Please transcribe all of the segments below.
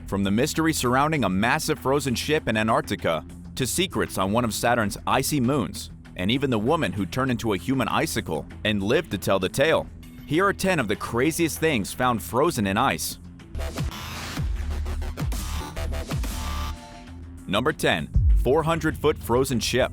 From the mystery surrounding a massive frozen ship in Antarctica, to secrets on one of Saturn's icy moons, and even the woman who turned into a human icicle and lived to tell the tale. Here are 10 of the craziest things found frozen in ice. Number 10. 400-foot frozen ship.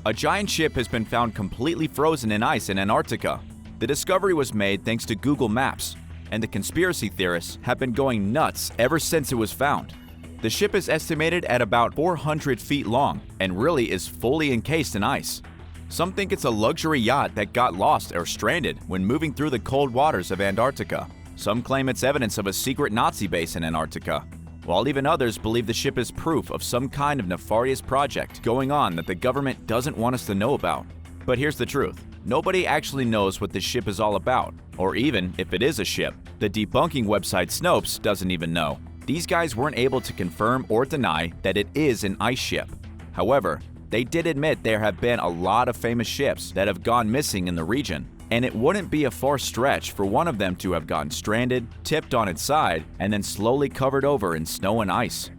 A giant ship has been found completely frozen in ice in Antarctica. The discovery was made thanks to Google Maps, and the conspiracy theorists have been going nuts ever since it was found. The ship is estimated at about 400 feet long and really is fully encased in ice. Some think it's a luxury yacht that got lost or stranded when moving through the cold waters of Antarctica. Some claim it's evidence of a secret Nazi base in Antarctica, while even others believe the ship is proof of some kind of nefarious project going on that the government doesn't want us to know about. But here's the truth. Nobody actually knows what this ship is all about, or even if it is a ship. The debunking website Snopes doesn't even know. These guys weren't able to confirm or deny that it is an ice ship. However, they did admit there have been a lot of famous ships that have gone missing in the region, and it wouldn't be a far stretch for one of them to have gotten stranded, tipped on its side, and then slowly covered over in snow and ice.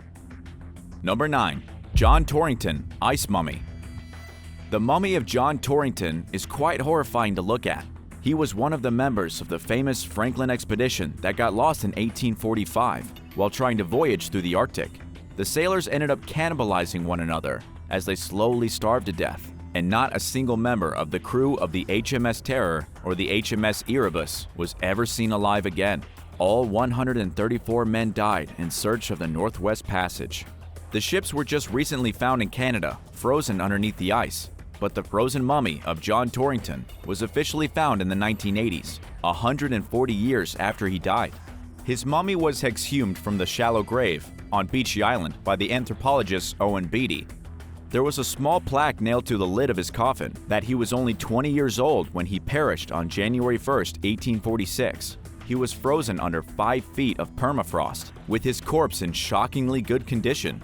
Number 9. John Torrington, Ice Mummy. The mummy of John Torrington is quite horrifying to look at. He was one of the members of the famous Franklin expedition that got lost in 1845 while trying to voyage through the Arctic. The sailors ended up cannibalizing one another as they slowly starved to death, and not a single member of the crew of the HMS Terror or the HMS Erebus was ever seen alive again. All 134 men died in search of the Northwest Passage. The ships were just recently found in Canada, frozen underneath the ice. But the frozen mummy of John Torrington was officially found in the 1980s, 140 years after he died. His mummy was exhumed from the shallow grave on Beechey Island by the anthropologist Owen Beatty. There was a small plaque nailed to the lid of his coffin that he was only 20 years old when he perished on January 1, 1846. He was frozen under 5 feet of permafrost, with his corpse in shockingly good condition.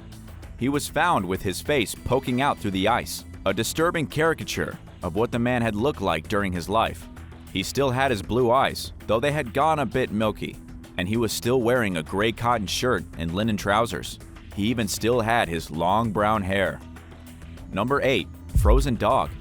He was found with his face poking out through the ice, a disturbing caricature of what the man had looked like during his life. He still had his blue eyes, though they had gone a bit milky, and he was still wearing a gray cotton shirt and linen trousers. He even still had his long brown hair. Number 8. Frozen dog.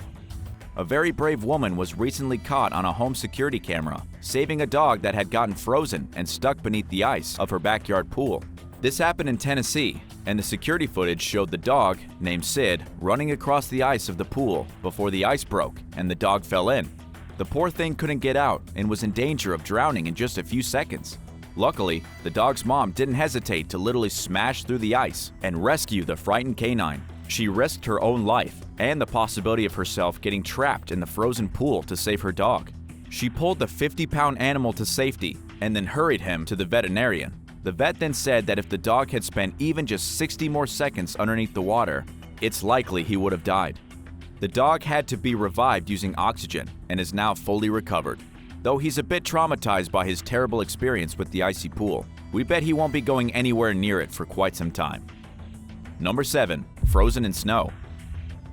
A very brave woman was recently caught on a home security camera, saving a dog that had gotten frozen and stuck beneath the ice of her backyard pool. This happened in Tennessee, and the security footage showed the dog, named Sid, running across the ice of the pool before the ice broke and the dog fell in. The poor thing couldn't get out and was in danger of drowning in just a few seconds. Luckily, the dog's mom didn't hesitate to literally smash through the ice and rescue the frightened canine. She risked her own life and the possibility of herself getting trapped in the frozen pool to save her dog. She pulled the 50-pound animal to safety and then hurried him to the veterinarian. The vet then said that if the dog had spent even just 60 more seconds underneath the water, it's likely he would have died. The dog had to be revived using oxygen and is now fully recovered. Though he's a bit traumatized by his terrible experience with the icy pool, we bet he won't be going anywhere near it for quite some time. Number 7. Frozen in snow.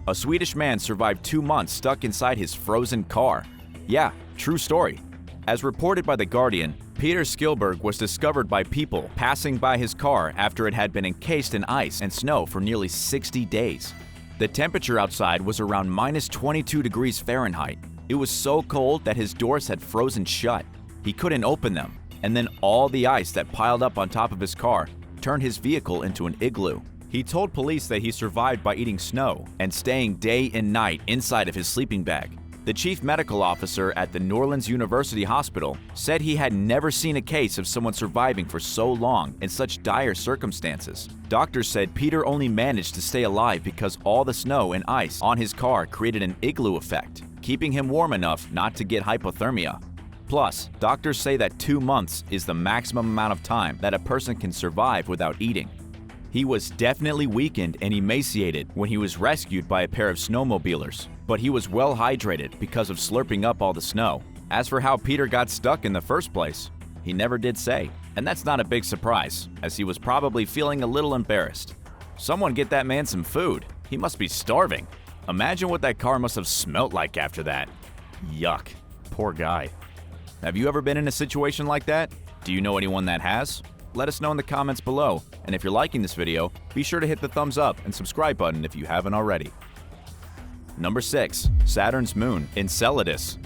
A Swedish man survived 2 months stuck inside his frozen car. Yeah, true story. As reported by The Guardian, Peter Skilberg was discovered by people passing by his car after it had been encased in ice and snow for nearly 60 days. The temperature outside was around minus 22 degrees Fahrenheit. It was so cold that his doors had frozen shut. He couldn't open them, and then all the ice that piled up on top of his car turned his vehicle into an igloo. He told police that he survived by eating snow and staying day and night inside of his sleeping bag. The chief medical officer at the New Orleans University Hospital said he had never seen a case of someone surviving for so long in such dire circumstances. Doctors said Peter only managed to stay alive because all the snow and ice on his car created an igloo effect, keeping him warm enough not to get hypothermia. Plus, doctors say that 2 months is the maximum amount of time that a person can survive without eating. He was definitely weakened and emaciated when he was rescued by a pair of snowmobilers, but he was well hydrated because of slurping up all the snow. As for how Peter got stuck in the first place, he never did say, and that's not a big surprise, as he was probably feeling a little embarrassed. Someone get that man some food. He must be starving. Imagine what that car must have smelt like after that. Yuck. Poor guy. Have you ever been in a situation like that? Do you know anyone that has? Let us know in the comments below, and if you're liking this video, be sure to hit the thumbs up and subscribe button if you haven't already. Number 6. Saturn's moon, Enceladus.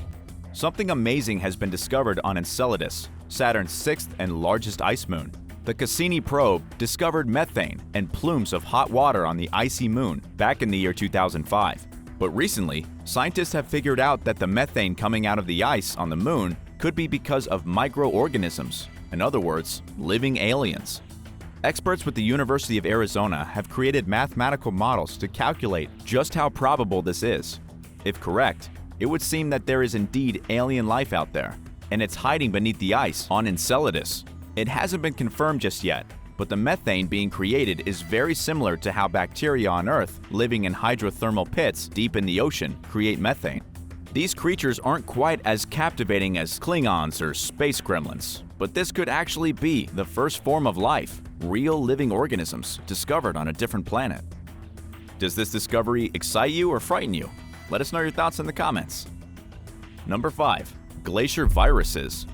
Something amazing has been discovered on Enceladus, Saturn's 6th and largest ice moon. The Cassini probe discovered methane and plumes of hot water on the icy moon back in the year 2005. But recently, scientists have figured out that the methane coming out of the ice on the moon could be because of microorganisms, in other words, living aliens. Experts with the University of Arizona have created mathematical models to calculate just how probable this is. If correct, it would seem that there is indeed alien life out there, and it's hiding beneath the ice on Enceladus. It hasn't been confirmed just yet, but the methane being created is very similar to how bacteria on Earth, living in hydrothermal pits deep in the ocean, create methane. These creatures aren't quite as captivating as Klingons or space gremlins, but this could actually be the first form of life, real living organisms discovered on a different planet. Does this discovery excite you or frighten you? Let us know your thoughts in the comments. Number 5. Glacier viruses.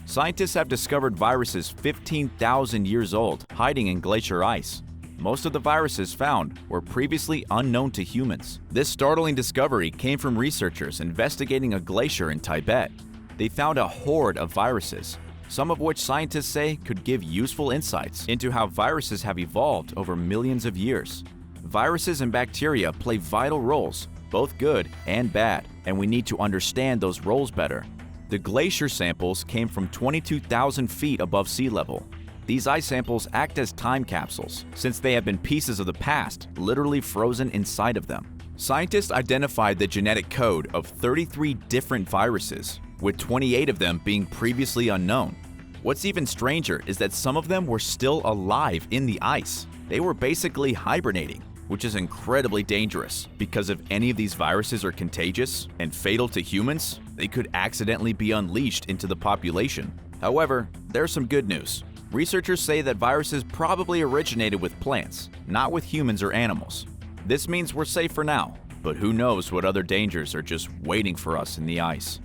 Scientists have discovered viruses 15,000 years old hiding in glacier ice. Most of the viruses found were previously unknown to humans. This startling discovery came from researchers investigating a glacier in Tibet. They found a horde of viruses, some of which scientists say could give useful insights into how viruses have evolved over millions of years. Viruses and bacteria play vital roles, both good and bad, and we need to understand those roles better. The glacier samples came from 22,000 feet above sea level. These ice samples act as time capsules, since they have been pieces of the past literally frozen inside of them. Scientists identified the genetic code of 33 different viruses, with 28 of them being previously unknown. What's even stranger is that some of them were still alive in the ice. They were basically hibernating, which is incredibly dangerous because if any of these viruses are contagious and fatal to humans, they could accidentally be unleashed into the population. However, there's some good news. Researchers say that viruses probably originated with plants, not with humans or animals. This means we're safe for now, but who knows what other dangers are just waiting for us in the ice.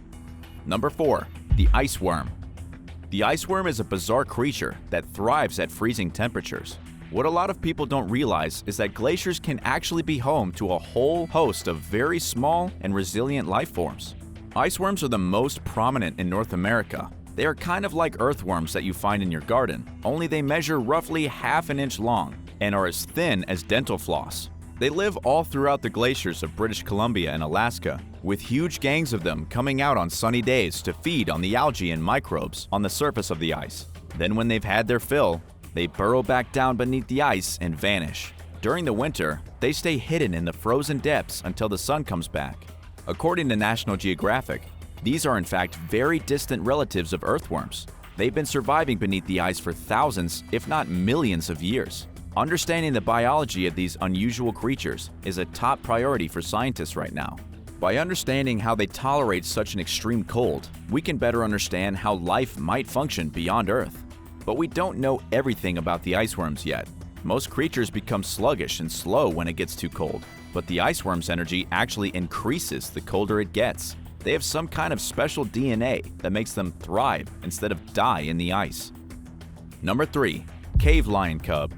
Number 4. The ice worm. The ice worm is a bizarre creature that thrives at freezing temperatures. What a lot of people don't realize is that glaciers can actually be home to a whole host of very small and resilient life forms. Ice worms are the most prominent in North America. They are kind of like earthworms that you find in your garden, only they measure roughly half an inch long and are as thin as dental floss. They live all throughout the glaciers of British Columbia and Alaska, with huge gangs of them coming out on sunny days to feed on the algae and microbes on the surface of the ice. Then when they've had their fill, they burrow back down beneath the ice and vanish. During the winter, they stay hidden in the frozen depths until the sun comes back. According to National Geographic, these are in fact very distant relatives of earthworms. They've been surviving beneath the ice for thousands, if not millions of years. Understanding the biology of these unusual creatures is a top priority for scientists right now. By understanding how they tolerate such an extreme cold, we can better understand how life might function beyond Earth. But we don't know everything about the iceworms yet. Most creatures become sluggish and slow when it gets too cold, but the iceworm's energy actually increases the colder it gets. They have some kind of special DNA that makes them thrive instead of die in the ice. Number 3. Cave lion cub.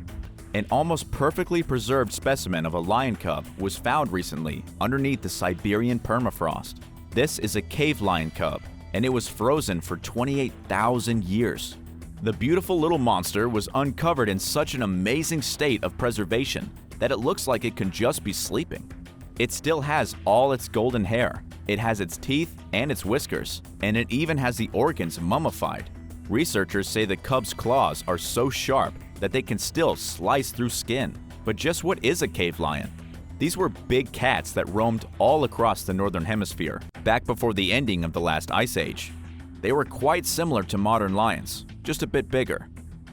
An almost perfectly preserved specimen of a lion cub was found recently underneath the Siberian permafrost. This is a cave lion cub, and it was frozen for 28,000 years. The beautiful little monster was uncovered in such an amazing state of preservation that it looks like it can just be sleeping. It still has all its golden hair, it has its teeth and its whiskers, and it even has the organs mummified. Researchers say the cub's claws are so sharp that they can still slice through skin. But just what is a cave lion? These were big cats that roamed all across the northern hemisphere, back before the ending of the last ice age. They were quite similar to modern lions, just a bit bigger.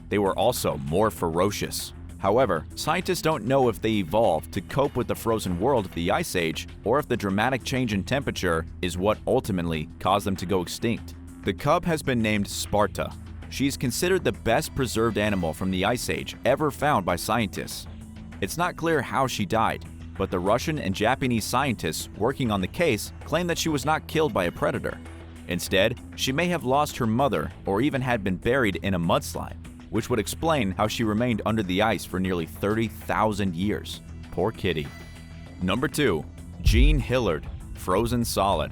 They were also more ferocious. However, scientists don't know if they evolved to cope with the frozen world of the Ice Age or if the dramatic change in temperature is what ultimately caused them to go extinct. The cub has been named Sparta. She is considered the best preserved animal from the Ice Age ever found by scientists. It's not clear how she died, but the Russian and Japanese scientists working on the case claim that she was not killed by a predator. Instead, she may have lost her mother or even had been buried in a mudslide. which would explain how she remained under the ice for nearly 30,000 years. Poor kitty. Number 2. Gene Hillard, frozen solid.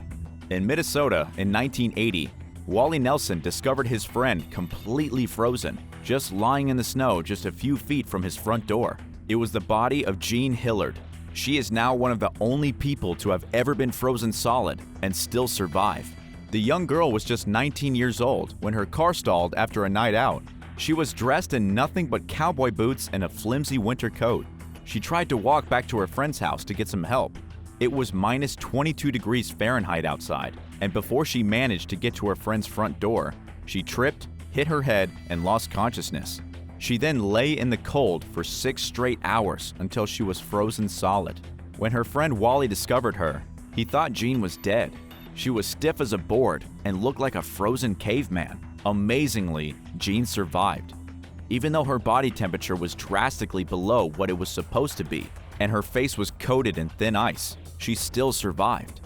In Minnesota in 1980, Wally Nelson discovered his friend completely frozen, just lying in the snow just a few feet from his front door. It was the body of Gene Hillard. She is now one of the only people to have ever been frozen solid and still survive. The young girl was just 19 years old when her car stalled after a night out. She was dressed in nothing but cowboy boots and a flimsy winter coat. She tried to walk back to her friend's house to get some help. It was minus 22 degrees Fahrenheit outside, and before she managed to get to her friend's front door, she tripped, hit her head, and lost consciousness. She then lay in the cold for 6 straight hours until she was frozen solid. When her friend Wally discovered her, he thought Gene was dead. She was stiff as a board and looked like a frozen caveman. Amazingly, Gene survived. Even though her body temperature was drastically below what it was supposed to be, and her face was coated in thin ice, she still survived.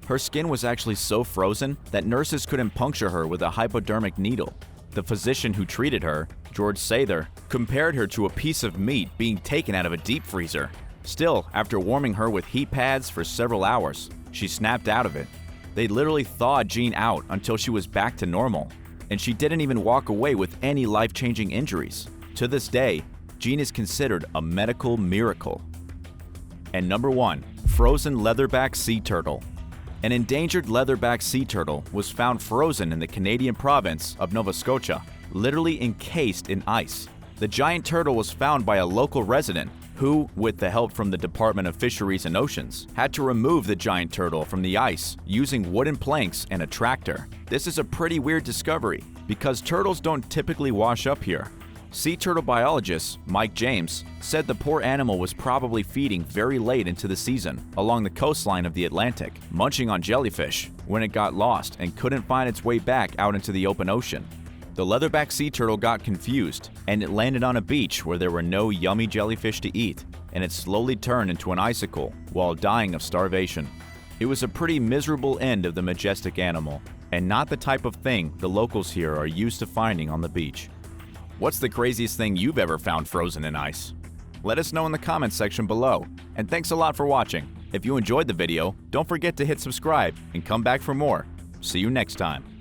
Her skin was actually so frozen that nurses couldn't puncture her with a hypodermic needle. The physician who treated her, George Sather, compared her to a piece of meat being taken out of a deep freezer. Still, after warming her with heat pads for several hours, she snapped out of it. They literally thawed Gene out until she was back to normal, and she didn't even walk away with any life-changing injuries. To this day, Gene is considered a medical miracle. And number 1, frozen leatherback sea turtle. An endangered leatherback sea turtle was found frozen in the Canadian province of Nova Scotia, literally encased in ice. The giant turtle was found by a local resident who, with the help from the Department of Fisheries and Oceans, had to remove the giant turtle from the ice using wooden planks and a tractor. This is a pretty weird discovery because turtles don't typically wash up here. Sea turtle biologist Mike James said the poor animal was probably feeding very late into the season along the coastline of the Atlantic, munching on jellyfish when it got lost and couldn't find its way back out into the open ocean. The leatherback sea turtle got confused and it landed on a beach where there were no yummy jellyfish to eat, and it slowly turned into an icicle while dying of starvation. It was a pretty miserable end of the majestic animal, and not the type of thing the locals here are used to finding on the beach. What's the craziest thing you've ever found frozen in ice? Let us know in the comments section below, and thanks a lot for watching. If you enjoyed the video, don't forget to hit subscribe and come back for more. See you next time.